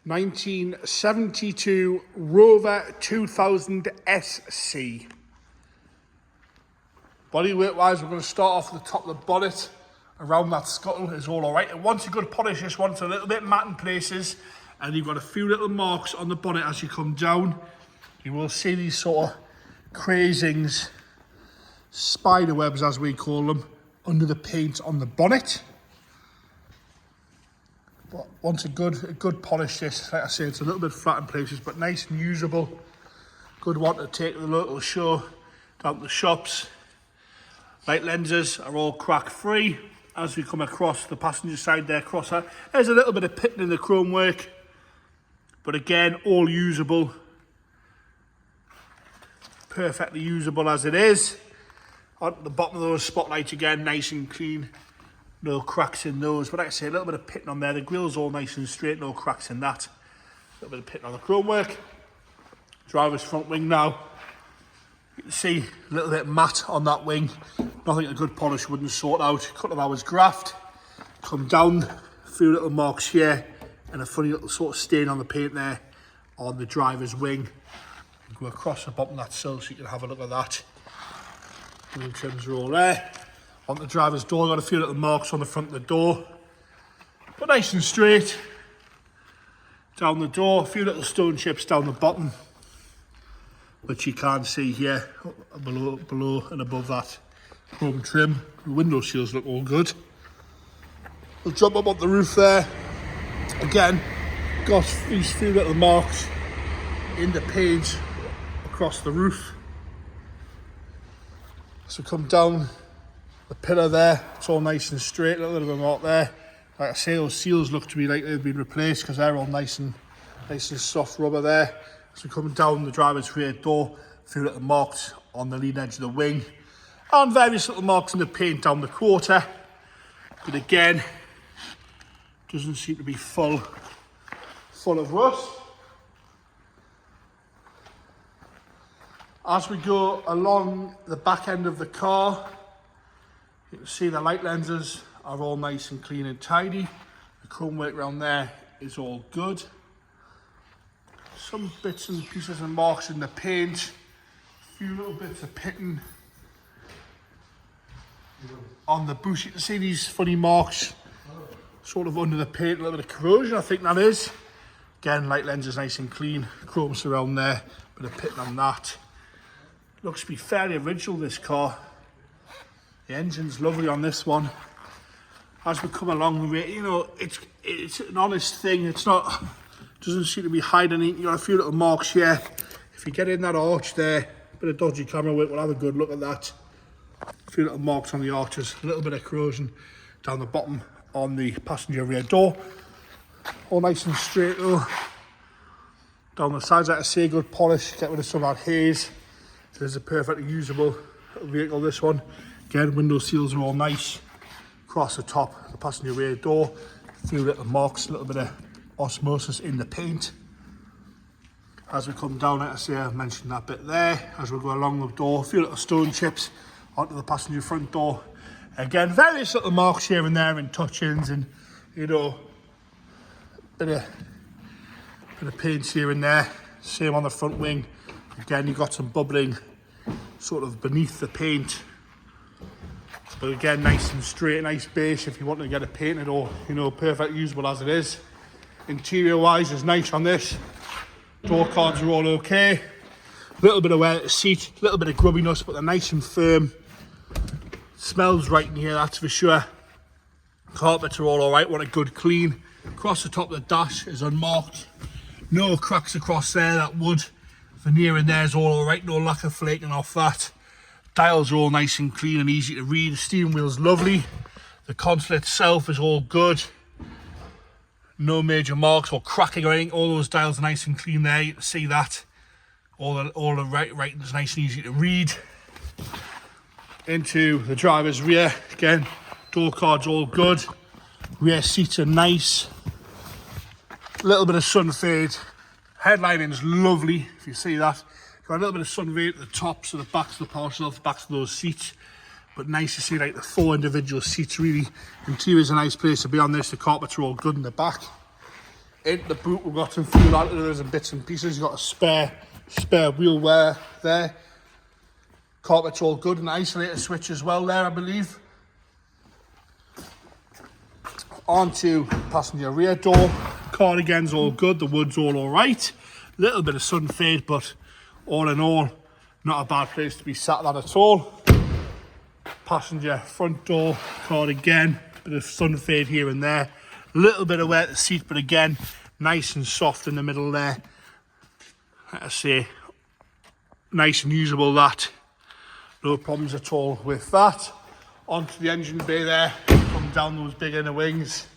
1972 Rover 2000 SC. Bodywork wise, we're going to start off at the top of the bonnet. Around that scuttle is all alright. It wants a good polish, this one, so a little bit matte in places. And you've got a few little marks on the bonnet as you come down. You will see these sort of crazings, spider webs as we call them, under the paint on the bonnet. But wants a good polish, this. Like I say, it's a little bit flat in places, but nice and usable. Good one to take to the local show, down to the shops. Light lenses are all crack free. As we come across the passenger side there, crosser, there's a little bit of pitting in the chrome work, but again, all usable. Perfectly usable as it is. On the bottom of those spotlights again, nice and clean. No cracks in those, but like I say, a little bit of pitting on there. The grill's all nice and straight, no cracks in that. A little bit of pitting on the chrome work. Driver's front wing now. You can see a little bit matte on that wing. Nothing a good polish wouldn't sort out. A couple of hours graft. Come down, a few little marks here, and a funny little sort of stain on the paint there on the driver's wing. And go across the bottom of that sill so you can have a look at that. Wheel trims are all there. On the driver's door, got a few little marks on the front of the door, but nice and straight. Down the door, a few little stone chips down the bottom, which you can't see here, below and above that chrome trim. The window seals look all good. We'll jump up on the roof there. Again, got these few little marks in the paint across the roof. So come down the pillar there, it's all nice and straight, a little bit of a mark there. Like I say, those seals look to me like they've been replaced because they're all nice and soft rubber there. So coming down the driver's rear door, a few little marks on the lead edge of the wing, and various little marks in the paint down the quarter. But again, doesn't seem to be full of rust. As we go along the back end of the car, you can see the light lenses are all nice and clean and tidy. The chrome work around there is all good. Some bits and pieces and marks in the paint. A few little bits of pitting on the bush. You can see these funny marks sort of under the paint, a little bit of corrosion, I think that is. Again, light lenses nice and clean. Chrome surround there, bit of pitting on that. Looks to be fairly original, this car. The engine's lovely on this one. As we come along the way, you know, it's an honest thing. It's not, doesn't seem to be hiding anything. You got a few little marks here. If you get in that arch there, bit of dodgy camera work, we'll have a good look at that. A few little marks on the arches, a little bit of corrosion down the bottom on the passenger rear door. All nice and straight though. Down the sides, like I say, good polish, get rid of some of that haze. This is a perfectly usable little vehicle, this one. Again, window seals are all nice. Across the top, the passenger rear door, a few little marks, a little bit of osmosis in the paint. As we come down, like I say, I mentioned that bit there. As we go along the door, a few little stone chips onto the passenger front door. Again, various little marks here and there and touch-ins and, you know, bit of paints here and there. Same on the front wing. Again, you've got some bubbling sort of beneath the paint. But again, nice and straight, nice base if you want to get it painted or, you know, perfect usable as it is. Interior wise is nice on this. Door cards are all okay. A little bit of wear at the seat, a little bit of grubbiness, but they're nice and firm. Smells right in here, that's for sure. Carpets are all alright, want a good clean. Across the top of the dash is unmarked. No cracks across there, that wood veneer in there is all alright, no lack of flaking off that. Dials are all nice and clean and easy to read. The steering wheel's lovely. The console itself is all good. No major marks or cracking or anything. All those dials are nice and clean there. You can see that. All the writing's nice and easy to read. Into the driver's rear. Again, door cards all good. Rear seats are nice. A little bit of sun fade. Headlining is lovely, if you see that. Got a little bit of sun fade at the tops of the backs of the power shelf, the backs of those seats. But nice to see like the 4 individual seats really. Interior's a nice place to be on this. The carpets are all good in the back. Into the boot, we've got some fuel additives and bits and pieces. You've got a spare wheel wear there. Carpet's all good, an isolator switch as well there, I believe. Onto passenger rear door. Cardigan's all good, the wood's all right. Little bit of sun fade, but all in all, not a bad place to be sat at all. Passenger front door, cardigan, bit of sun fade here and there. Little bit of wear at the seat, but again, nice and soft in the middle there. Like I say, nice and usable that. No problems at all with that. Onto the engine bay there, come down those big inner wings.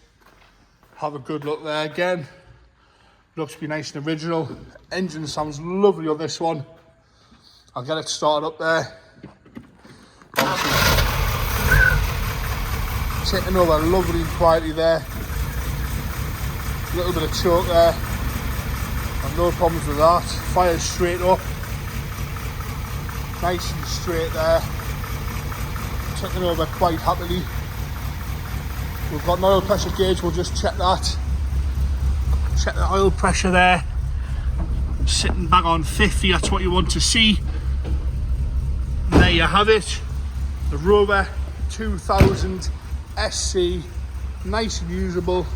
Have a good look there again. Looks to be nice and original. Engine sounds lovely on this one. I'll get it started up there. Obviously, taking over lovely and quietly there. A little bit of choke there. And no problems with that. Fires straight up. Nice and straight there. Taking over quite happily. We've got an oil pressure gauge, we'll just check that. Check the oil pressure there. Sitting back on 50, that's what you want to see. There you have it. The Rover 2000 SC, nice and usable.